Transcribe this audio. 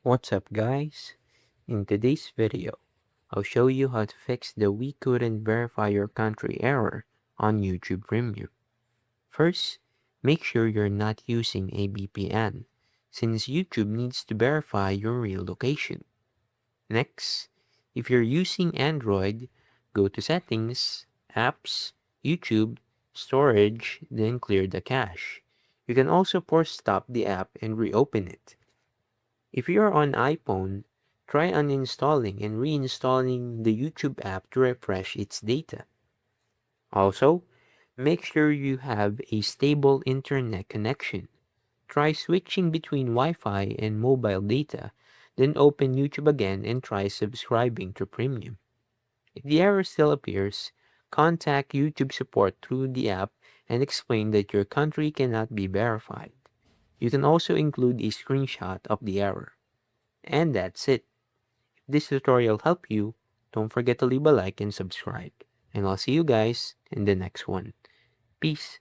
What's up guys? In today's video, I'll show you how to fix the "we couldn't verify your country" error on YouTube Premium. First, make sure you're not using a VPN, since YouTube needs to verify your real location. Next, if you're using Android, go to Settings, Apps, YouTube, Storage, then clear the cache. You can also force stop the app and reopen it. If you're on iPhone, try uninstalling and reinstalling the YouTube app to refresh its data. Also, make sure you have a stable internet connection. Try switching between Wi-Fi and mobile data, then open YouTube again and try subscribing to Premium. If the error still appears, contact YouTube support through the app and explain that your country cannot be verified. You can also include a screenshot of the error. And that's it. If this tutorial helped you, don't forget to leave a like and subscribe. And I'll see you guys in the next one. Peace.